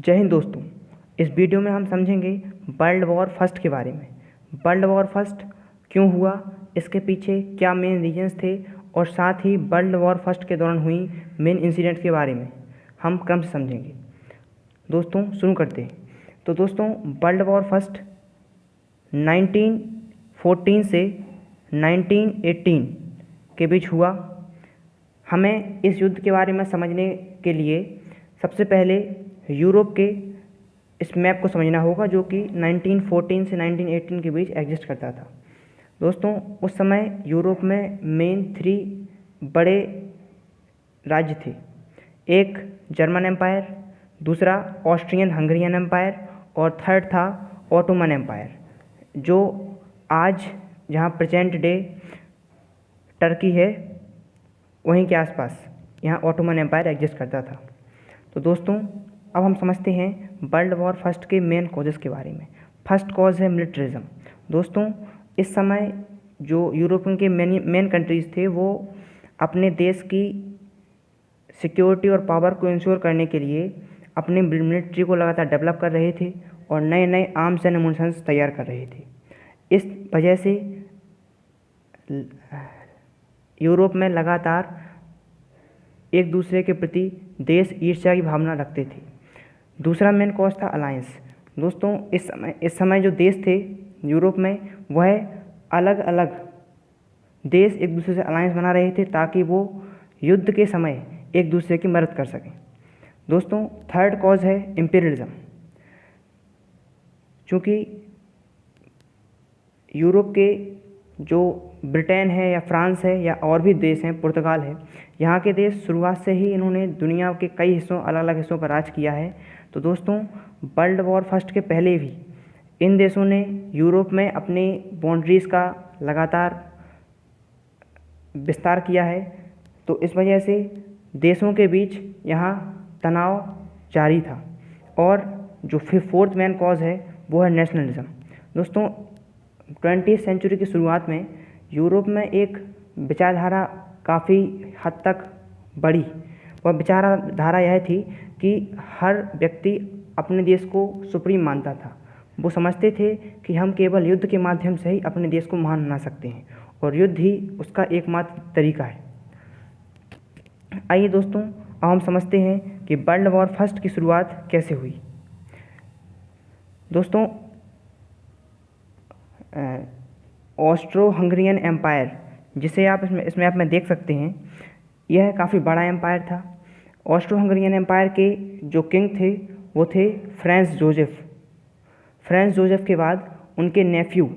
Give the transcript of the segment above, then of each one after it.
जय हिंद दोस्तों। इस वीडियो में हम समझेंगे वर्ल्ड वॉर फर्स्ट के बारे में। वर्ल्ड वॉर फर्स्ट क्यों हुआ, इसके पीछे क्या मेन रीजंस थे और साथ ही वर्ल्ड वॉर फर्स्ट के दौरान हुई मेन इंसिडेंट के बारे में हम क्रम से समझेंगे। दोस्तों शुरू करते हैं। तो दोस्तों वर्ल्ड वॉर फर्स्ट 1914 से 1918 के बीच हुआ। हमें इस युद्ध के बारे में समझने के लिए सबसे पहले यूरोप के इस मैप को समझना होगा, जो कि 1914 से 1918 के बीच एग्जिस्ट करता था। दोस्तों उस समय यूरोप में मेन 3 बड़े राज्य थे। एक जर्मन एम्पायर, दूसरा ऑस्ट्रियन हंगरियन एम्पायर और थर्ड था ऑटोमन एम्पायर, जो आज जहाँ प्रेजेंट डे टर्की है वहीं के आसपास यहाँ ऑटोमन एम्पायर एग्जिस्ट करता था। तो दोस्तों अब हम समझते हैं वर्ल्ड वॉर फर्स्ट के मेन कॉजेज़ के बारे में। फर्स्ट कॉज है मिलिट्रिज्म। दोस्तों इस समय जो यूरोपियन के मेन कंट्रीज़ थे वो अपने देश की सिक्योरिटी और पावर को इंश्योर करने के लिए अपनी मिलिट्री को लगातार डेवलप कर रहे थे और नए नए आर्म्स एंड एमुनिशंस तैयार कर रहे थे। इस वजह से यूरोप में लगातार एक दूसरे के प्रति देश ईर्ष्या की भावना रखते थे। दूसरा मेन कॉज था अलायंस। दोस्तों इस समय जो देश थे यूरोप में, वह अलग अलग देश एक दूसरे से अलायंस बना रहे थे ताकि वो युद्ध के समय एक दूसरे की मदद कर सकें। दोस्तों थर्ड कॉज है इम्पीरियलिज्म। चूँकि यूरोप के जो ब्रिटेन है या फ्रांस है या और भी देश हैं, पुर्तगाल है, यहाँ के देश शुरुआत से ही इन्होंने दुनिया के कई हिस्सों अलग अलग हिस्सों पर राज किया है। तो दोस्तों वर्ल्ड वॉर फर्स्ट के पहले भी इन देशों ने यूरोप में अपनी बाउंड्रीज़ का लगातार विस्तार किया है। तो इस वजह से देशों के बीच यहाँ तनाव जारी था। और जो फोर्थ मेन कॉज है वो है नेशनलिज्म। दोस्तों 20वीं सेंचुरी की शुरुआत में यूरोप में एक विचारधारा काफ़ी हद तक बढ़ी। वह विचारधारा यह थी कि हर व्यक्ति अपने देश को सुप्रीम मानता था। वो समझते थे कि हम केवल युद्ध के माध्यम से ही अपने देश को महान बना सकते हैं और युद्ध ही उसका एकमात्र तरीका है। आइए दोस्तों अब हम समझते हैं कि वर्ल्ड वॉर फर्स्ट की शुरुआत कैसे हुई। दोस्तों ऑस्ट्रो हंगरियन एम्पायर, जिसे आप इसमें आप में देख सकते हैं, यह काफ़ी बड़ा एम्पायर था। ऑस्ट्रो हंगरियन एम्पायर के जो किंग थे वो थे फ्रांस जोसेफ। फ्रांस जोसेफ के बाद उनके नेफ्यू।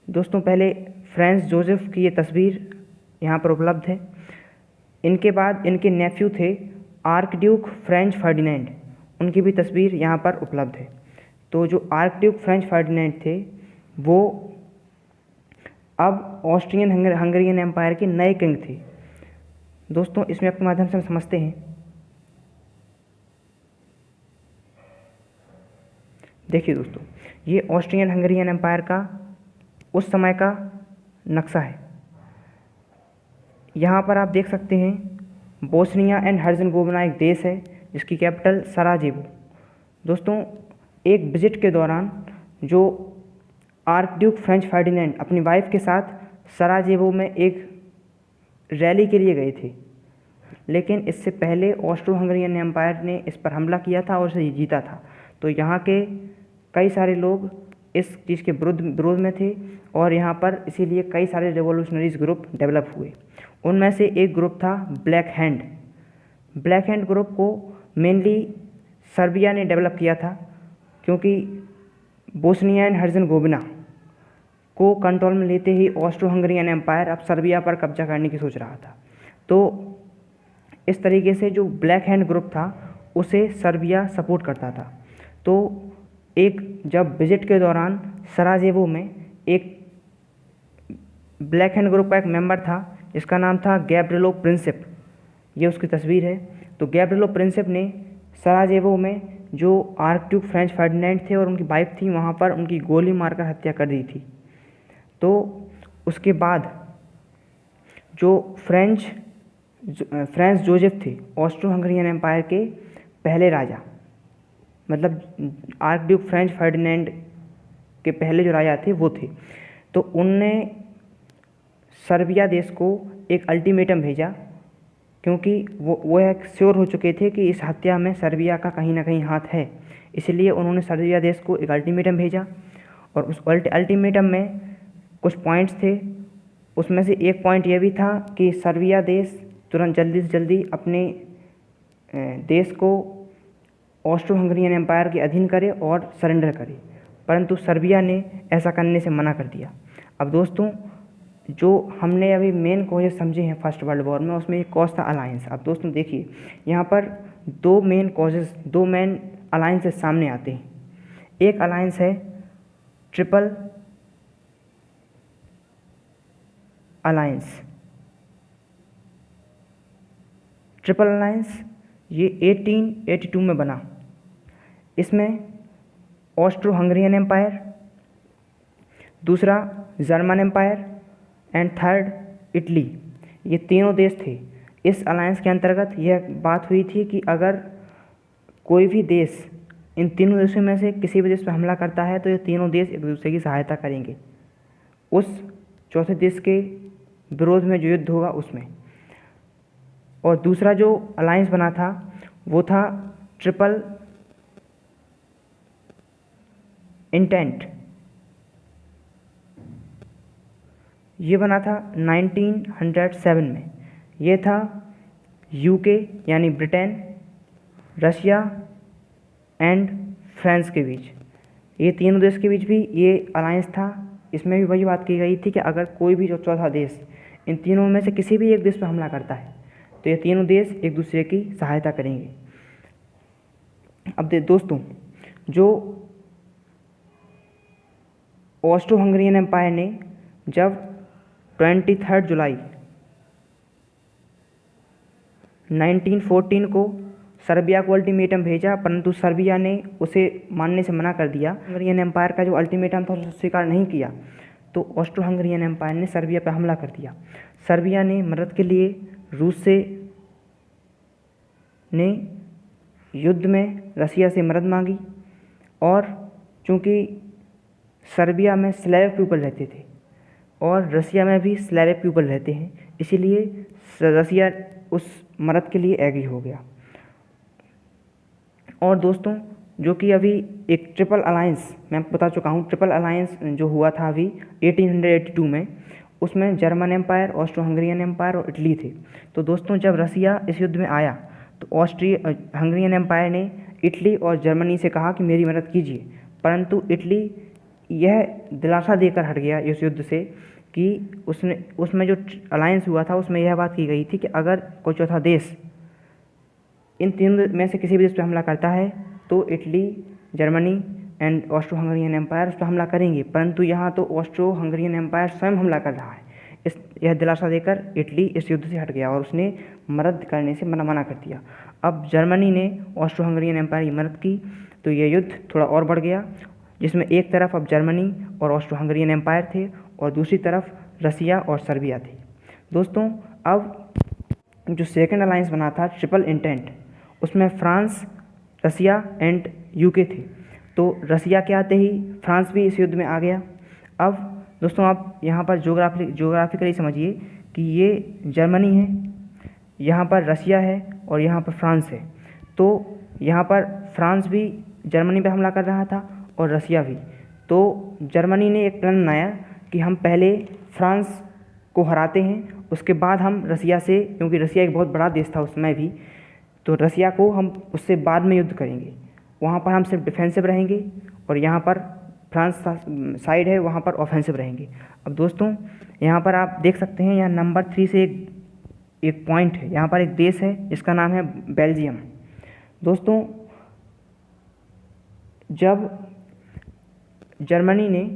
दोस्तों पहले फ्रांस जोसेफ की ये तस्वीर यहाँ पर उपलब्ध है। इनके बाद इनके नेफ्यू थे आर्कड्यूक फ्रेंच फर्डिनेंड, उनकी भी तस्वीर यहाँ पर उपलब्ध है। तो जो आर्कड्यूक फ्रेंच फर्डिनेंड थे वो अब ऑस्ट्रियन हंगरियन एम्पायर के नए किंग थे। दोस्तों इसमें आपके माध्यम से हम समझते हैं। देखिए दोस्तों, ये ऑस्ट्रियन हंगरियन एम्पायर का उस समय का नक्शा है। यहाँ पर आप देख सकते हैं बोस्निया एंड हर्ज़ेगोविना एक देश है जिसकी कैपिटल सराजेवो। दोस्तों एक विजिट के दौरान जो आर्कड्यूक फ्रेंच फर्डिनेंड अपनी वाइफ के साथ सराजेवो में एक रैली के लिए गए थे, लेकिन इससे पहले ऑस्ट्रो हंगरियन एम्पायर ने इस पर हमला किया था और इसे जीता था। तो यहाँ के कई सारे लोग इस चीज़ के विरोध में थे और यहाँ पर इसीलिए कई सारे रेवोल्यूशनरीज ग्रुप डेवलप हुए। उनमें से एक ग्रुप था black hand. Black hand group को मेनली सर्बिया ने डेवलप किया था, क्योंकि बोस्निया एंड हर्ज़ेगोविना को कंट्रोल में लेते ही ऑस्ट्रो हंगरियन एम्पायर अब सर्बिया पर कब्जा करने की सोच रहा था। तो इस तरीके से जो ब्लैक हैंड ग्रुप था उसे सर्बिया सपोर्ट करता था। तो एक जब विजिट के दौरान सराजेवो में एक ब्लैक हैंड ग्रुप का एक मेंबर था जिसका नाम था गैब्रिएलो प्रिंसिप, ये उसकी तस्वीर है। तो गैब्रिएलो प्रिंसिप ने सराजेवो में जो आर्कड्यूक फ्रेंच फर्डिनेंड थे और उनकी वाइफ थी वहाँ पर उनकी गोली मारकर हत्या कर दी थी। तो उसके बाद जो फ्रांस जोसेफ थे ऑस्ट्रो हंगरियन एम्पायर के पहले राजा, मतलब आर्क ड्यूक फ्रेंच फर्डिनेंड के पहले जो राजा थे वो थे। तो उनने सर्बिया देश को एक अल्टीमेटम भेजा, क्योंकि वो एक श्योर हो चुके थे कि इस हत्या में सर्बिया का कहीं ना कहीं हाथ है। इसलिए उन्होंने सर्बिया देश को एक अल्टीमेटम भेजा, और उस अल्टीमेटम में कुछ पॉइंट्स थे। उसमें से एक पॉइंट ये भी था कि सर्बिया देश तुरंत जल्दी से जल्दी अपने देश को ऑस्ट्रो हंगरियन एम्पायर के अधीन करे और सरेंडर करे, परंतु सर्बिया ने ऐसा करने से मना कर दिया। अब दोस्तों, जो हमने अभी मेन कॉजेज समझे हैं फर्स्ट वर्ल्ड वॉर में, उसमें एक कॉज था अलायंस। अब दोस्तों देखिए, यहाँ पर दो मेन अलायंसेस सामने आते हैं। एक अलायंस है ट्रिपल अलायंस। ट्रिपल अलायंस ये 1882 में बना। इसमें ऑस्ट्रो हंगरियन एम्पायर, दूसरा German empire and third Italy, ये तीनों देश थे। इस अलायंस के अंतर्गत यह बात हुई थी कि अगर कोई भी देश इन तीनों देशों में से किसी भी देश पर हमला करता है तो ये तीनों देश एक दूसरे की सहायता करेंगे उस चौथे देश के विरोध में जो युद्ध होगा उसमें। और दूसरा जो अलायंस बना था वो था ट्रिपल इंटेंट। ये बना था 1907 में। ये था यूके यानी ब्रिटेन, रशिया एंड फ्रांस के बीच। ये तीनों देश के बीच भी ये अलायंस था। इसमें भी वही बात की गई थी कि अगर कोई भी जो चौथा देश इन तीनों में से किसी भी एक देश पर हमला करता है तो ये तीनों देश एक दूसरे की सहायता करेंगे। अब दोस्तों, जो ऑस्ट्रो हंगरियन एम्पायर ने जब 23 जुलाई 1914 को सर्बिया को अल्टीमेटम भेजा, परंतु सर्बिया ने उसे मानने से मना कर दिया। हंगरियन एम्पायर का जो अल्टीमेटम था उसे स्वीकार नहीं किया, तो ऑस्ट्रो हंगरियन एम्पायर ने सर्बिया पर हमला कर दिया। सर्बिया ने मदद के लिए रूस ने युद्ध में रसिया से मदद मांगी, और चूँकि सर्बिया में स्लेव पीपल रहते थे और रसिया में भी स्लेविक पीपल रहते हैं, इसीलिए रसिया उस मदद के लिए एग्री हो गया। और दोस्तों, जो कि अभी एक ट्रिपल अलायंस मैं बता चुका हूँ, ट्रिपल अलायंस जो हुआ था अभी 1882 में, उसमें German empire, Austro Hungarian empire और इटली थे। तो दोस्तों, जब रसिया इस युद्ध में आया तो हंगरियन एम्पायर ने इटली और जर्मनी से कहा कि मेरी मदद कीजिए, परंतु इटली यह दिलासा देकर हट गया इस युद्ध से कि उसमें जो अलायंस हुआ था उसमें यह बात की गई थी कि अगर कोई चौथा देश इन तीनों में से किसी भी देश पर हमला करता है तो Italy, Germany and Austro Hungarian empire उस पर हमला करेंगे, परंतु यहाँ तो ऑस्ट्रो हंगरियन एम्पायर स्वयं हमला कर रहा है। यह दिलासा देकर इटली इस युद्ध से हट गया और उसने मदद करने से मना कर दिया। अब जर्मनी ने ऑस्ट्रो हंगरियन एम्पायर की मदद की तो यह युद्ध थोड़ा और बढ़ गया, जिसमें एक तरफ अब जर्मनी और ऑस्ट्रो हंगरियन एम्पायर थे और दूसरी तरफ रसिया और सर्बिया थी। दोस्तों, अब जो सेकंड अलायंस बना था ट्रिपल इंटेंट, उसमें फ्रांस, रसिया एंड यूके थे। तो रसिया के आते ही फ्रांस भी इस युद्ध में आ गया। अब दोस्तों, आप यहाँ पर ज्योग्राफिकली समझिए कि ये जर्मनी है, यहाँ पर रसिया है और यहाँ पर फ्रांस है। तो यहाँ पर फ्रांस भी जर्मनी पर हमला कर रहा था और रसिया भी। तो जर्मनी ने एक प्लान बनाया कि हम पहले फ्रांस को हराते हैं, उसके बाद हम रसिया से, क्योंकि रसिया एक बहुत बड़ा देश था उस समय भी, तो रसिया को हम उससे बाद में युद्ध करेंगे। वहाँ पर हम सिर्फ डिफेंसिव रहेंगे और यहाँ पर फ्रांस साइड है वहाँ पर ऑफेंसिव रहेंगे। अब दोस्तों, यहाँ पर आप देख सकते हैं, यहाँ नंबर 3 से एक पॉइंट है। यहाँ पर एक देश है जिसका नाम है बेल्जियम। दोस्तों, जब जर्मनी ने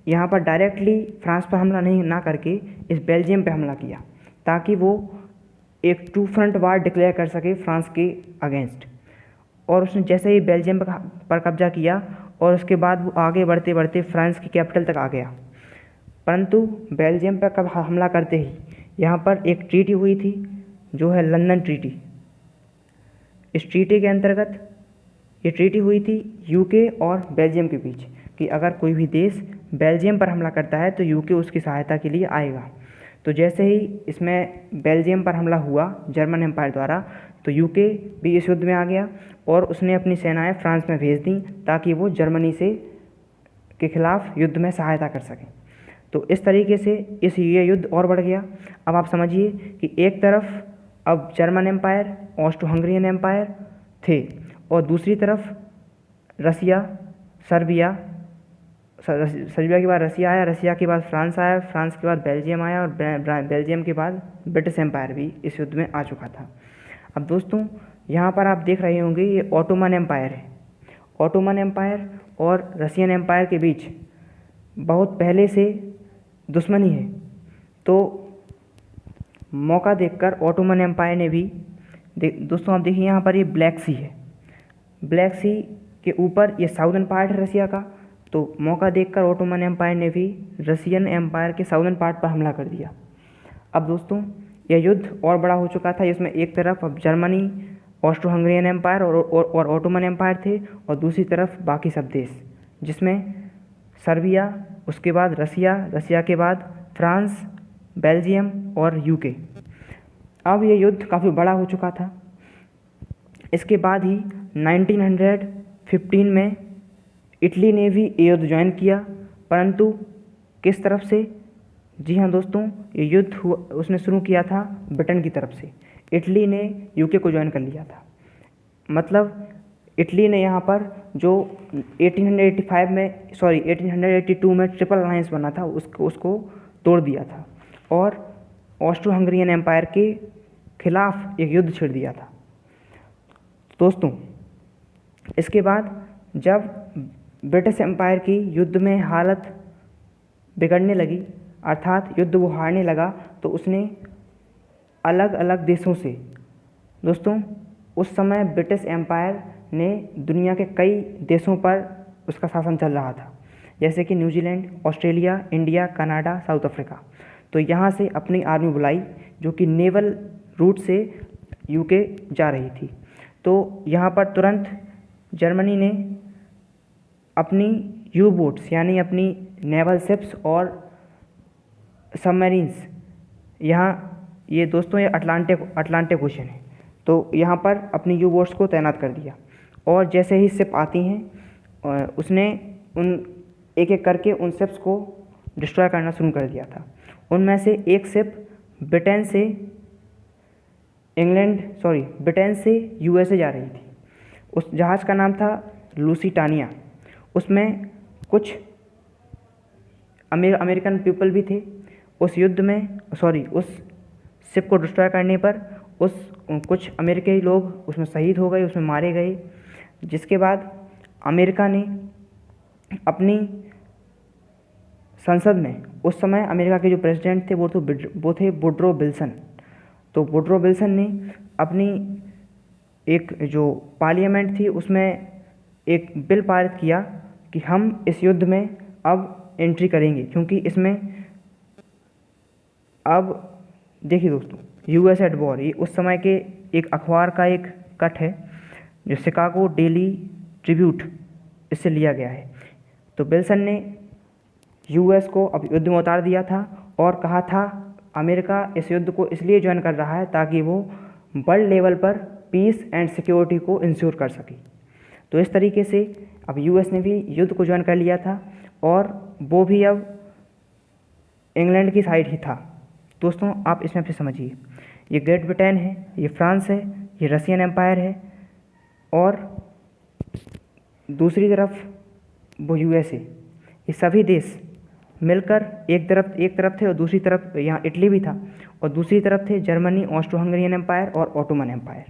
यहाँ पर डायरेक्टली फ्रांस पर हमला ना करके इस बेल्जियम पे हमला किया ताकि वो एक 2 फ्रंट वार डिक्लेयर कर सके फ्रांस के अगेंस्ट, और उसने जैसे ही बेल्जियम पर कब्जा किया और उसके बाद वो आगे बढ़ते बढ़ते फ्रांस की कैपिटल तक आ गया। परंतु बेल्जियम पर कब हमला करते ही यहाँ पर एक ट्रीटी हुई थी जो है लंदन ट्रीटी। इस ट्रीटी के अंतर्गत ये ट्रीटी हुई थी यूके और बेल्जियम के बीच कि अगर कोई भी देश बेल्जियम पर हमला करता है तो यूके उसकी सहायता के लिए आएगा। तो जैसे ही इसमें बेल्जियम पर हमला हुआ जर्मन एम्पायर द्वारा, तो यूके भी इस युद्ध में आ गया और उसने अपनी सेनाएं फ्रांस में भेज दी ताकि वो जर्मनी के खिलाफ युद्ध में सहायता कर सकें। तो इस तरीके से ये युद्ध और बढ़ गया। अब आप समझिए कि एक तरफ अब German empire, Austro Hungarian empire थे और दूसरी तरफ रसिया, सर्बिया के बाद रसिया आया, रसिया के बाद फ्रांस आया, फ्रांस के बाद बेल्जियम आया और बेल्जियम के बाद ब्रिटिश एम्पायर भी इस युद्ध में आ चुका था। अब दोस्तों यहाँ पर आप देख रहे होंगे ये ऑटोमन एम्पायर है। ऑटोमन एम्पायर और रसियन एम्पायर के बीच बहुत पहले से दुश्मनी है। तो मौका देखकर ऑटोमन एम्पायर ने भी दोस्तों आप देखिए यहाँ पर ये ब्लैक सी है, ब्लैक सी के ऊपर ये साउदर्न पार्ट है रसिया का। तो मौका देखकर ऑटोमन एम्पायर ने भी रसियन एम्पायर के साउदर्न पार्ट पर हमला कर दिया। अब दोस्तों यह युद्ध और बड़ा हो चुका था, इसमें एक तरफ अब जर्मनी, ऑस्ट्रो हंगरियन एम्पायर और ऑटोमन एम्पायर थे और दूसरी तरफ बाकी सब देश, जिसमें सर्बिया, उसके बाद रसिया के बाद फ्रांस, बेल्जियम और यूके। अब ये युद्ध काफ़ी बड़ा हो चुका था। इसके बाद ही 1915 में इटली ने भी ये युद्ध ज्वाइन किया, परंतु किस तरफ से? जी हाँ दोस्तों, ये युद्ध उसने शुरू किया था ब्रिटेन की तरफ से। इटली ने यूके को ज्वाइन कर लिया था। मतलब इटली ने यहाँ पर जो 1882 में ट्रिपल अलायंस बना था उसको तोड़ दिया था और ऑस्ट्रो हंगरियन एम्पायर के खिलाफ एक युद्ध छिड़ दिया था। दोस्तों इसके बाद जब ब्रिटिश एम्पायर की युद्ध में हालत बिगड़ने लगी, अर्थात युद्ध वो हारने लगा, तो उसने अलग अलग देशों से, दोस्तों उस समय ब्रिटिश एम्पायर ने दुनिया के कई देशों पर उसका शासन चल रहा था, जैसे कि New Zealand, Australia, India, Canada, south Africa. तो यहाँ से अपनी आर्मी बुलाई जो कि नेवल रूट से यूके जा रही थी। तो यहाँ पर तुरंत जर्मनी ने अपनी यू बोट्स यानी अपनी नेवल शिप्स और सबमरीन्स, यहाँ ये दोस्तों ये अटलांटिक ओशन है, तो यहाँ पर अपनी यू बोट्स को तैनात कर दिया और जैसे ही शिप आती हैं उसने उन एक एक करके उन शिप्स को डिस्ट्रॉय करना शुरू कर दिया था। उनमें से एक शिप ब्रिटेन से यूएसए जा रही थी। उस जहाज़ का नाम था लुसिटानिया। उसमें कुछ अमेरिकन पीपल भी थे। उस शिप को डिस्ट्रॉय करने पर कुछ अमेरिकी लोग उसमें शहीद हो गए, उसमें मारे गए। जिसके बाद अमेरिका ने अपनी संसद में, उस समय अमेरिका के जो प्रेसिडेंट थे वो थे वुडरो विल्सन। तो वुडरो विल्सन ने अपनी एक जो पार्लियामेंट थी उसमें एक बिल पारित किया कि हम इस युद्ध में अब एंट्री करेंगे, क्योंकि इसमें अब देखिए दोस्तों यूएस एट वॉर, ये उस समय के एक अखबार का एक कट है जो शिकागो डेली ट्रिब्यूट, इससे लिया गया है। तो विल्सन ने यूएस को अब युद्ध में उतार दिया था और कहा था अमेरिका इस युद्ध को इसलिए ज्वाइन कर रहा है ताकि वो वर्ल्ड लेवल पर पीस एंड सिक्योरिटी को इंश्योर कर सके। तो इस तरीके से अब यूएस ने भी युद्ध को ज्वाइन कर लिया था और वो भी अब इंग्लैंड की साइड ही था। दोस्तों आप इसमें फिर समझिए, ये ग्रेट ब्रिटेन है, ये फ्रांस है, ये रसियन एम्पायर है और दूसरी तरफ वो यूएसए। ये सभी देश मिलकर एक तरफ थे और दूसरी तरफ यहाँ इटली भी था और दूसरी तरफ थे जर्मनी, ऑस्ट्रो हंगरियन एम्पायर और ऑटोमन एम्पायर।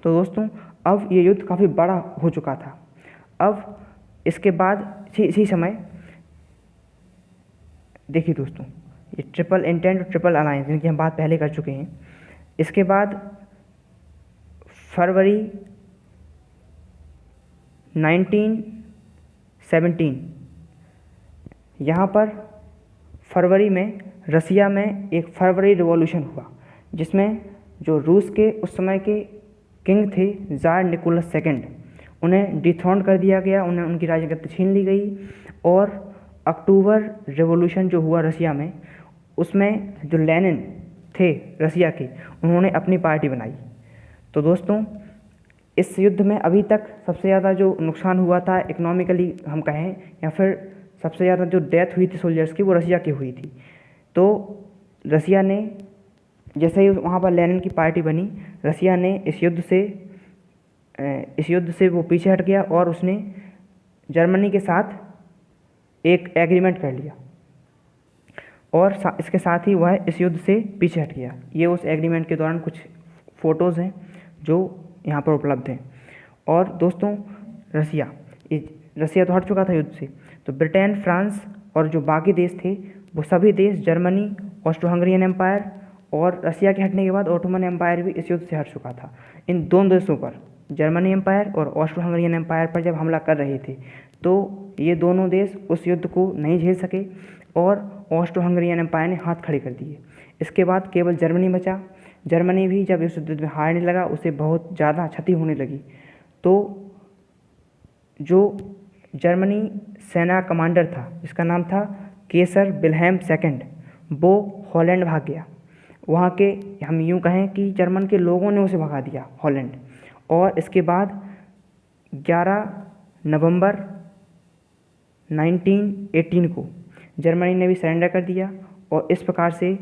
तो दोस्तों अब ये युद्ध काफ़ी बड़ा हो चुका था। अब इसके बाद इसी समय देखिए दोस्तों, ये ट्रिपल इंटेंट और ट्रिपल अलायंस जिनकी हम बात पहले कर चुके हैं। इसके बाद फरवरी 1917 यहाँ पर फरवरी में रसिया में एक फरवरी रिवॉल्यूशन हुआ, जिसमें जो रूस के उस समय के किंग थे ज़ार निकोलस सेकंड, उन्हें डिथ्रोन कर दिया गया, उन्हें उनकी राजगद्दी छीन ली गई। और अक्टूबर रेवोल्यूशन जो हुआ रसिया में, उसमें जो लेनिन थे रसिया के, उन्होंने अपनी पार्टी बनाई। तो दोस्तों, इस युद्ध में अभी तक सबसे ज़्यादा जो नुकसान हुआ था इकोनॉमिकली हम कहें, या फिर सबसे ज़्यादा जो डेथ हुई थी सोल्जर्स की, वो रसिया की हुई थी। तो रसिया ने जैसे ही वहाँ पर लेनिन की पार्टी बनी, रसिया ने इस युद्ध से वो पीछे हट गया और उसने जर्मनी के साथ एक एग्रीमेंट कर लिया, और इसके साथ ही वह इस युद्ध से पीछे हट गया। ये उस एग्रीमेंट के दौरान कुछ फ़ोटोज़ हैं जो यहाँ पर उपलब्ध हैं। और दोस्तों, रसिया तो हट चुका था युद्ध से, तो ब्रिटेन, फ्रांस और जो बाकी देश थे, वो सभी देश, जर्मनी, ऑस्ट्रो हंगरियन एम्पायर और रसिया के हटने के बाद ऑटोमन एम्पायर भी इस युद्ध से हट चुका था। इन दोनों देशों पर, जर्मनी एम्पायर और ऑस्ट्रो हंगरियन एम्पायर पर जब हमला कर रहे थे, तो ये दोनों देश उस युद्ध को नहीं झेल सके और ऑस्ट्रो हंगरियन एम्पायर ने हाथ खड़े कर दिए। इसके बाद केवल जर्मनी बचा। जर्मनी भी जब इस युद्ध में हारने लगा, उसे बहुत ज़्यादा क्षति होने लगी। तो जो जर्मनी सेना कमांडर था, जिसका नाम था केसर विल्हेम सेकंड, वो हॉलैंड भाग गया। वहाँ के, हम यूँ कहें कि जर्मन के लोगों ने उसे भगा दिया हॉलैंड। और इसके बाद 11 नवंबर 1918 को जर्मनी ने भी सरेंडर कर दिया, और इस प्रकार से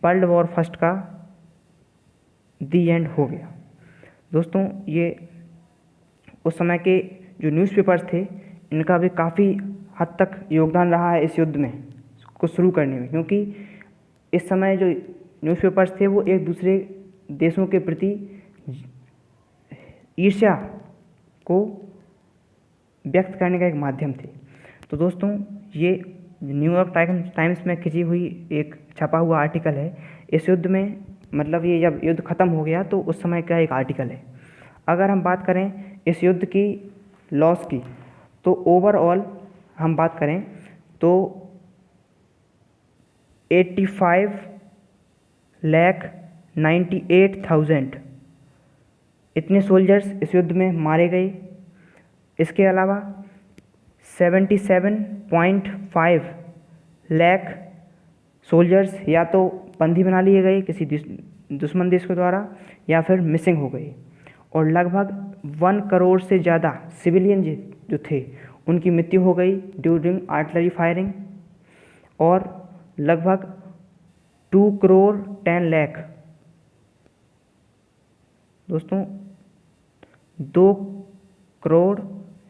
वर्ल्ड वॉर फर्स्ट का दी एंड हो गया। दोस्तों, ये उस समय के जो न्यूज़पेपर्स थे, इनका भी काफ़ी हद तक योगदान रहा है इस युद्ध में को शुरू करने में, क्योंकि इस समय जो न्यूज़पेपर्स थे वो एक दूसरे देशों के प्रति ईर्ष्या को व्यक्त करने का एक माध्यम थे। तो दोस्तों, ये न्यूयॉर्क टाइम्स में खिंची हुई एक छपा हुआ आर्टिकल है। इस युद्ध में, मतलब ये जब युद्ध ख़त्म हो गया तो उस समय का एक आर्टिकल है। अगर हम बात करें इस युद्ध की लॉस की, तो ओवरऑल हम बात करें तो 85,98,000 इतने सोल्जर्स इस युद्ध में मारे गए। इसके अलावा 77.5 लाख सोल्जर्स या तो बंदी बना लिए गए किसी दुश्मन देश के द्वारा, या फिर मिसिंग हो गए। और लगभग 1 करोड़ से ज़्यादा सिविलियन जो थे, उनकी मृत्यु हो गई ड्यूरिंग आर्टिलरी फायरिंग। और लगभग 2 करोड़ 10 लाख, दोस्तों 2 crore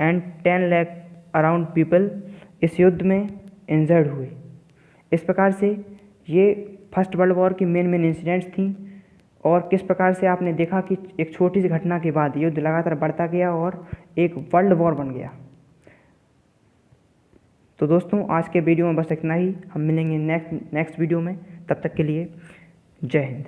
and 10 lakh around people इस युद्ध में इंजर्ड हुए। इस प्रकार से ये फर्स्ट वर्ल्ड वॉर की मेन इंसिडेंट्स थी। और किस प्रकार से आपने देखा कि एक छोटी सी घटना के बाद युद्ध लगातार बढ़ता गया और एक वर्ल्ड वॉर बन गया। तो दोस्तों, आज के वीडियो में बस इतना ही। हम मिलेंगे नेक्स्ट वीडियो में। तब तक के लिए जय हिंद।